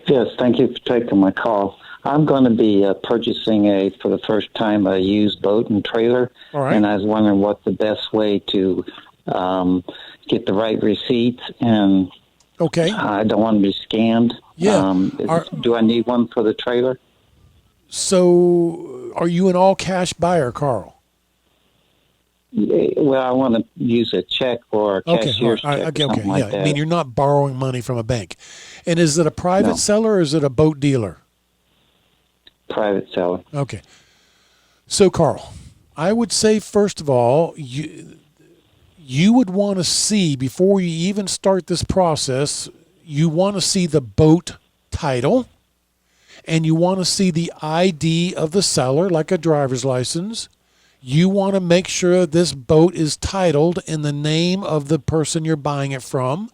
Yes, thank you for taking my call. I'm going to be purchasing for the first time, a used boat and trailer. All right. And I was wondering what the best way to get the right receipts, and Okay. I don't want to be scammed. Yeah. Do I need one for the trailer? So are you an all-cash buyer, Carl? Well, I want to use a check or a cashier's check or something like that. I mean, you're not borrowing money from a bank. And is it a private seller or is it a boat dealer? Private seller. Okay. So, Carl, I would say, first of all, you would want to see, before you even start this process, you want to see the boat title, and you want to see the ID of the seller, like a driver's license. You want to make sure this boat is titled in the name of the person you're buying it from.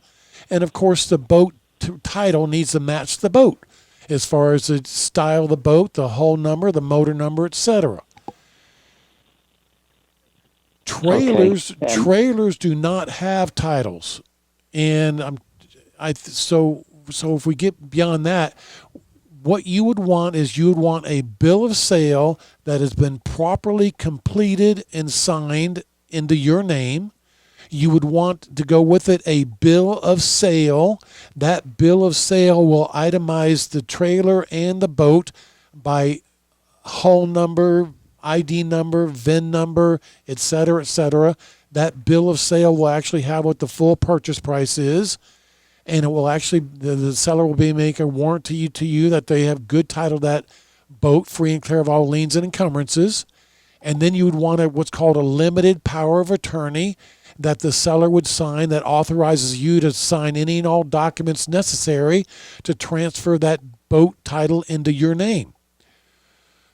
And, of course, the boat title needs to match the boat as far as the style of the boat, the hull number, the motor number, etc. Trailers do not have titles. And so if we get beyond that, what you would want is you would want a bill of sale that has been properly completed and signed into your name. You would want to go with it a bill of sale. That bill of sale will itemize the trailer and the boat by hull number, ID number, VIN number, et cetera, et cetera. That bill of sale will actually have what the full purchase price is. And it will actually, the seller will be making a warranty to you that they have good title to that boat, free and clear of all liens and encumbrances. And then you would want what's called a limited power of attorney that the seller would sign that authorizes you to sign any and all documents necessary to transfer that boat title into your name.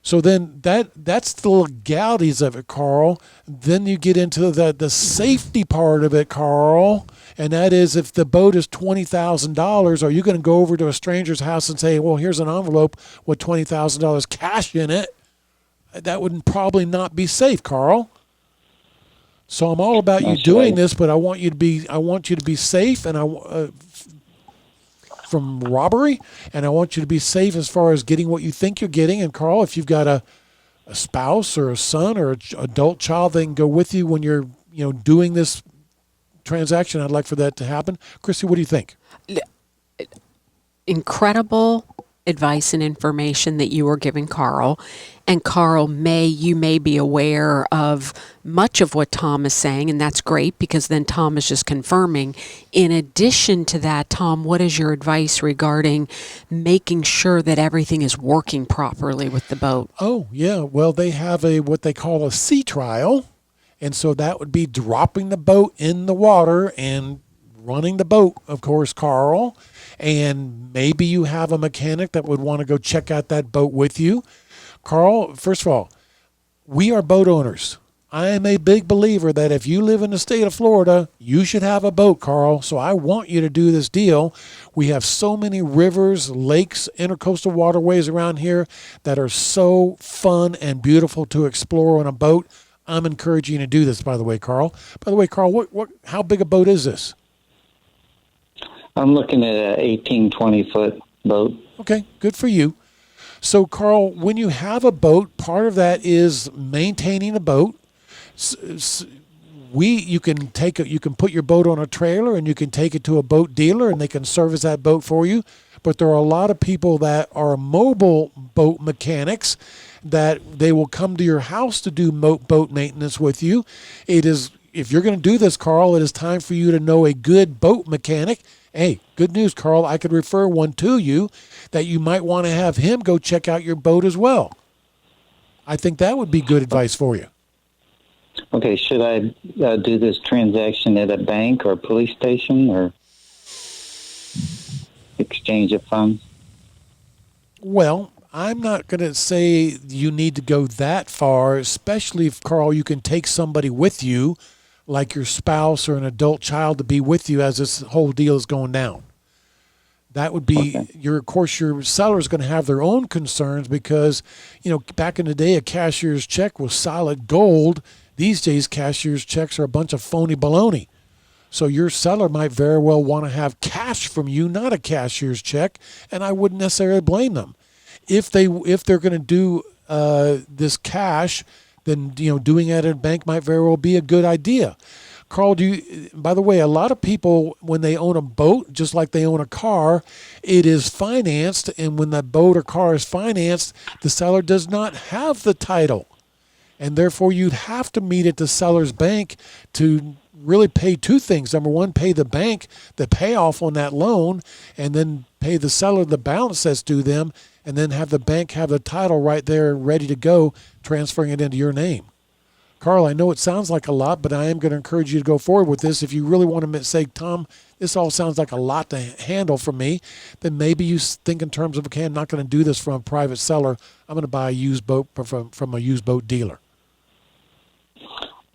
So then that's the legalities of it, Carl. Then you get into the safety part of it, Carl. And that is, if the boat is $20,000, are you going to go over to a stranger's house and say, well, here's an envelope with $20,000 cash in it? That would probably not be safe, Carl. So I'm all about you doing this, but I want you to be safe, and from robbery, and I want you to be safe as far as getting what you think you're getting. And Carl, if you've got a spouse or a son or an adult child that can go with you when you're doing this transaction, I'd like for that to happen. Christy, what do you think? Incredible advice and information that you are giving Carl. And Carl, you may be aware of much of what Tom is saying, and that's great because then Tom is just confirming. In addition to that, Tom, what is your advice regarding making sure that everything is working properly with the boat? Oh, yeah. Well, they have what they call a sea trial. And so that would be dropping the boat in the water and running the boat, of course, Carl. And maybe you have a mechanic that would want to go check out that boat with you. Carl, first of all, we are boat owners. I am a big believer that if you live in the state of Florida, you should have a boat, Carl. So I want you to do this deal. We have so many rivers, lakes, intercoastal waterways around here that are so fun and beautiful to explore on a boat. I'm encouraging you to do this, by the way, Carl. By the way, Carl, how big a boat is this? I'm looking at an 18, 20-foot boat. Okay, good for you. So, Carl, when you have a boat, part of that is maintaining a boat. You can put your boat on a trailer and you can take it to a boat dealer and they can service that boat for you. But there are a lot of people that are mobile boat mechanics that they will come to your house to do boat maintenance with you. If you're going to do this, Carl, it is time for you to know a good boat mechanic. Hey, good news, Carl. I could refer one to you that you might want to have him go check out your boat as well. I think that would be good advice for you. Okay, should I do this transaction at a bank or a police station or exchange of funds? Well, I'm not going to say you need to go that far, especially if, Carl, you can take somebody with you, like your spouse or an adult child, to be with you as this whole deal is going down. That would be, of course, your seller is going to have their own concerns because, back in the day, a cashier's check was solid gold. These days, cashier's checks are a bunch of phony baloney. So your seller might very well want to have cash from you, not a cashier's check, and I wouldn't necessarily blame them. If they're going to do this cash, then doing it at a bank might very well be a good idea. Carl, by the way, a lot of people, when they own a boat, just like they own a car, it is financed, and when that boat or car is financed, the seller does not have the title. And therefore, you'd have to meet at the seller's bank to really pay two things. Number one, pay the bank the payoff on that loan, and then pay the seller the balance that's due them, and then have the bank have the title right there ready to go, transferring it into your name. Carl, I know it sounds like a lot, but I am going to encourage you to go forward with this. If you really want to say, Tom, this all sounds like a lot to handle for me, then maybe you think in terms of, okay, I'm not going to do this from a private seller. I'm going to buy a used boat from a used boat dealer.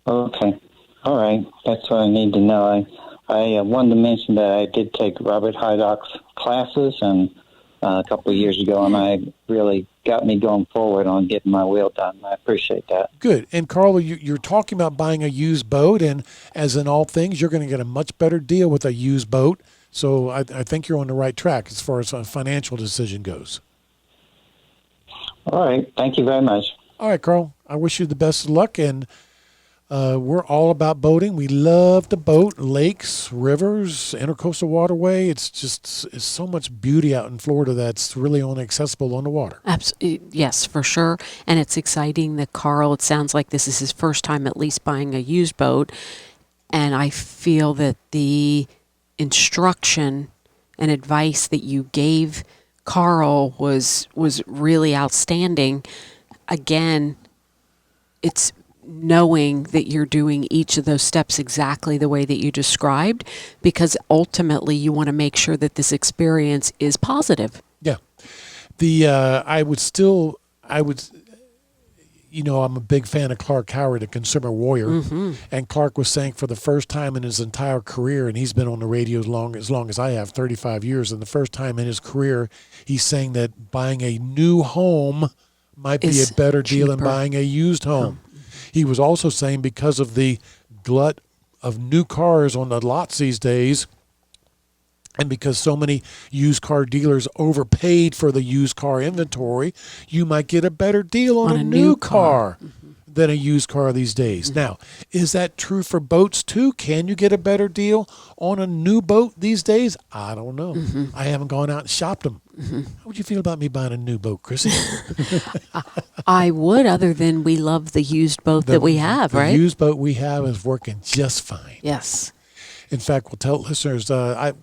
Okay. All right. That's what I need to know. I wanted to mention that I did take Robert Hydock's classes and a couple of years ago, and I really got me going forward on getting my wheel done. I appreciate that. Good. And Carl, you're talking about buying a used boat, and as in all things, you're going to get a much better deal with a used boat. So I think you're on the right track as far as a financial decision goes. All right. Thank you very much. All right, Carl. I wish you the best of luck, and we're all about boating. We love to boat, lakes, rivers, intercoastal waterway. It's so much beauty out in Florida that's really only accessible on the water. Absolutely, yes, for sure. And it's exciting that Carl, it sounds like this is his first time at least buying a used boat. And I feel that the instruction and advice that you gave Carl was really outstanding. Again, it's knowing that you're doing each of those steps exactly the way that you described, because ultimately you want to make sure that this experience is positive. Yeah. I'm a big fan of Clark Howard, a consumer warrior. Mm-hmm. And Clark was saying for the first time in his entire career, and he's been on the radio as long as I have, 35 years, and the first time in his career, he's saying that buying a new home might be a better deal than buying a used home. He was also saying because of the glut of new cars on the lots these days, and because so many used car dealers overpaid for the used car inventory, you might get a better deal on a new car than a used car these days. Mm-hmm. Now, is that true for boats too? Can you get a better deal on a new boat these days? I don't know. Mm-hmm. I haven't gone out and shopped them. Mm-hmm. How would you feel about me buying a new boat, Chrissy? I would, other than we love the used boat that we have, right? The used boat we have is working just fine. Yes. In fact, we'll tell listeners,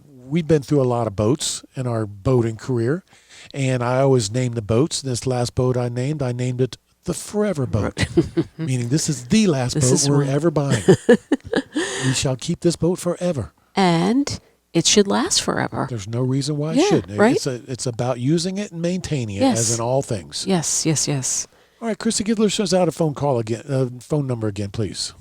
we've been through a lot of boats in our boating career, and I always name the boats. This last boat I named it the Forever Boat, meaning this is the last boat we're ever buying. We shall keep this boat forever. And it should last forever. There's no reason why it shouldn't. Right? It's about using it and maintaining it, as in all things. Yes. All right, Christy, give listeners out a phone number again, please.